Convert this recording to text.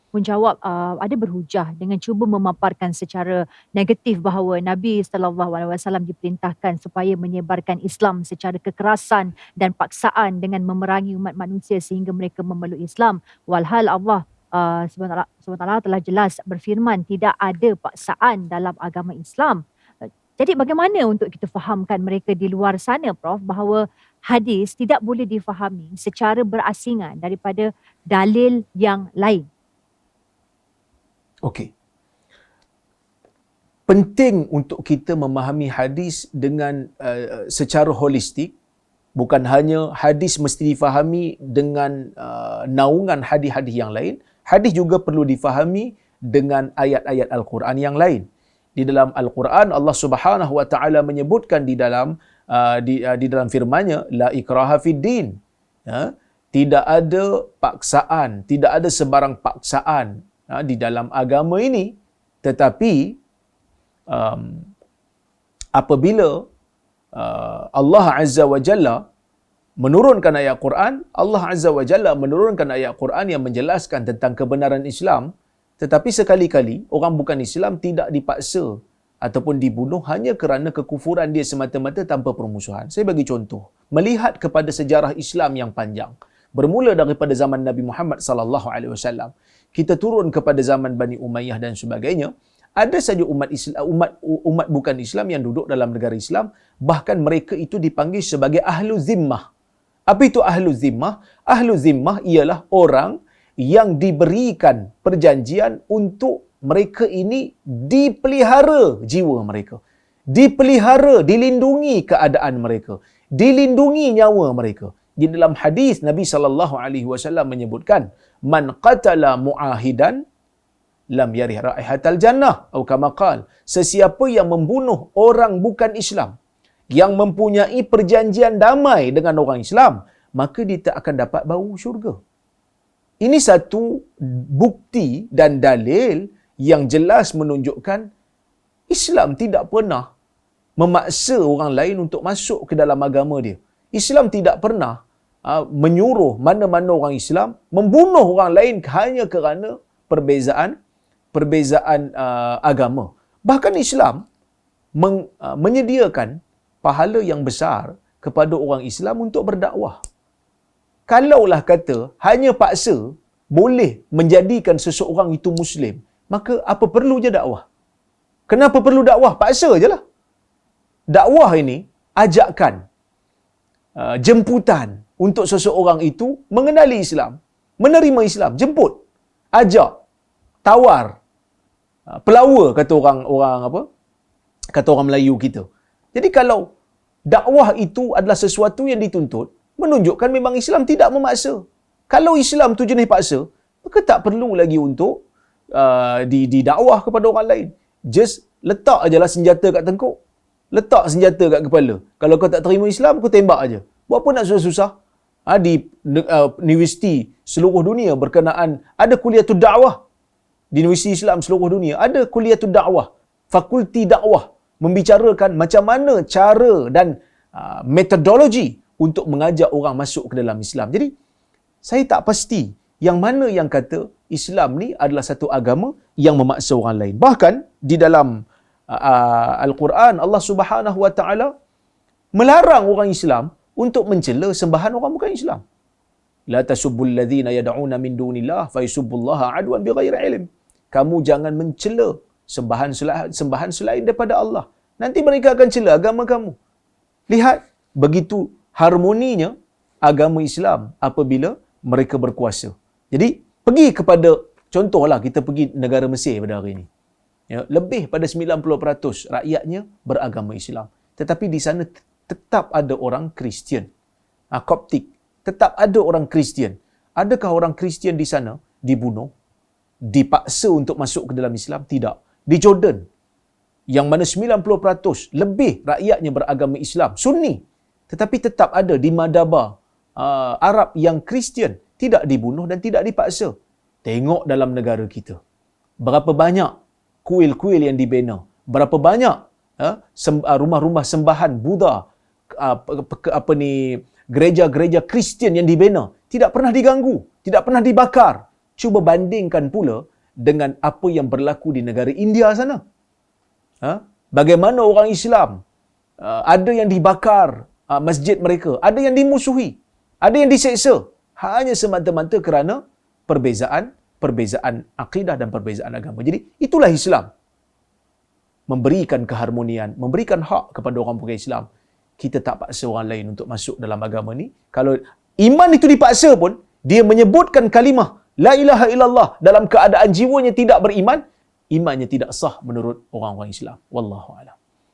menjawab ada berhujah dengan cuba memaparkan secara negatif bahawa Nabi sallallahu alaihi wasallam diperintahkan supaya menyebarkan Islam secara kekerasan dan paksaan dengan memerangi umat manusia sehingga mereka memeluk Islam. Walhal Allah SWT telah jelas berfirman tidak ada paksaan dalam agama Islam. Jadi bagaimana untuk kita fahamkan mereka di luar sana, Prof, bahawa hadis tidak boleh difahami secara berasingan daripada dalil yang lain? Okey. Penting untuk kita memahami hadis dengan secara holistik. Bukan hanya hadis mesti difahami dengan naungan hadis-hadis yang lain. Hadis juga perlu difahami dengan ayat-ayat Al-Quran yang lain. Di dalam Al-Quran Allah Subhanahu wa taala menyebutkan di dalam firman-Nya la ikraha fid din. Ya, tidak ada paksaan, tidak ada sebarang paksaan di dalam agama ini, tetapi apabila Allah Azza wa Jalla menurunkan ayat Quran, Allah Azza wa Jalla menurunkan ayat Quran yang menjelaskan tentang kebenaran Islam, tetapi sekali-kali orang bukan Islam tidak dipaksa ataupun dibunuh hanya kerana kekufuran dia semata-mata tanpa permusuhan. Saya bagi contoh, melihat kepada sejarah Islam yang panjang, bermula daripada zaman Nabi Muhammad sallallahu alaihi wasallam, kita turun kepada zaman Bani Umayyah dan sebagainya. Ada saja umat bukan Islam yang duduk dalam negara Islam, bahkan mereka itu dipanggil sebagai ahlu zimmah. Apa itu ahlu zimmah? Ahlu zimmah ialah orang yang diberikan perjanjian untuk mereka ini dipelihara jiwa mereka, dipelihara, dilindungi keadaan mereka, dilindungi nyawa mereka. Di dalam hadis Nabi sallallahu alaihi wasallam menyebutkan, man qatala muahidan lam yarih raihatal jannah atau kama qala, sesiapa yang membunuh orang bukan Islam yang mempunyai perjanjian damai dengan orang Islam, maka dia tak akan dapat bau syurga. Ini satu bukti dan dalil yang jelas menunjukkan Islam tidak pernah memaksa orang lain untuk masuk ke dalam agama dia. Islam tidak pernah menyuruh mana-mana orang Islam membunuh orang lain hanya kerana perbezaan agama. Bahkan Islam menyediakan pahala yang besar kepada orang Islam untuk berdakwah. Kalaulah kata hanya paksa boleh menjadikan seseorang itu Muslim, maka apa perlu je dakwah? Kenapa perlu dakwah? Paksa je lah. Dakwah ini ajakan, jemputan untuk seseorang itu mengenali Islam, menerima Islam, jemput, ajak, tawar, pelawa kata orang Melayu kita. Jadi kalau dakwah itu adalah sesuatu yang dituntut, menunjukkan memang Islam tidak memaksa. Kalau Islam tu jenis paksa, maka tak perlu lagi untuk didakwah kepada orang lain. Just letak ajalah senjata kat tengkuk, letak senjata kat kepala. Kalau kau tak terima Islam, kau tembak aja. Buat apa nak susah-susah? Di universiti seluruh dunia berkenaan, ada kuliatul dakwah. Di universiti Islam seluruh dunia ada kuliatul dakwah, fakulti dakwah, membicarakan macam mana cara dan metodologi untuk mengajak orang masuk ke dalam Islam. Jadi saya tak pasti yang mana yang kata Islam ni adalah satu agama yang memaksa orang lain. Bahkan di dalam Al-Quran Allah Subhanahu wa taala melarang orang Islam untuk mencela sembahan orang bukan Islam. La tasubbul ladzina yad'una min dunillah fa yusubbullaha adwan bighairi ilm. Kamu jangan mencela sembahan selain daripada Allah. Nanti mereka akan cela agama kamu. Lihat begitu harmoninya agama Islam apabila mereka berkuasa. Jadi pergi kepada, contohlah kita pergi negara Mesir pada hari ini. Ya, lebih pada 90% rakyatnya beragama Islam. Tetapi di sana tetap ada orang Kristian. Koptik. Tetap ada orang Kristian. Adakah orang Kristian di sana dibunuh, dipaksa untuk masuk ke dalam Islam? Tidak. Di Jordan, yang mana 90% lebih rakyatnya beragama Islam, Sunni, tetapi tetap ada di Madaba, Arab yang Kristian, tidak dibunuh dan tidak dipaksa. Tengok dalam negara kita, berapa banyak kuil-kuil yang dibina, berapa banyak rumah-rumah sembahan Buddha, gereja-gereja Kristian yang dibina, tidak pernah diganggu, tidak pernah dibakar. Cuba bandingkan pula dengan apa yang berlaku di negara India sana. Bagaimana orang Islam ada yang dibakar masjid mereka, ada yang dimusuhi, ada yang diseksa hanya semata-mata kerana perbezaan akidah dan perbezaan agama. Jadi itulah Islam. Memberikan keharmonian, memberikan hak kepada orang bukan Islam. Kita tak paksa orang lain untuk masuk dalam agama ni. Kalau iman itu dipaksa pun, dia menyebutkan kalimah la ilaha illallah dalam keadaan jiwanya tidak beriman, imannya tidak sah menurut orang-orang Islam. Wallahu a'lam.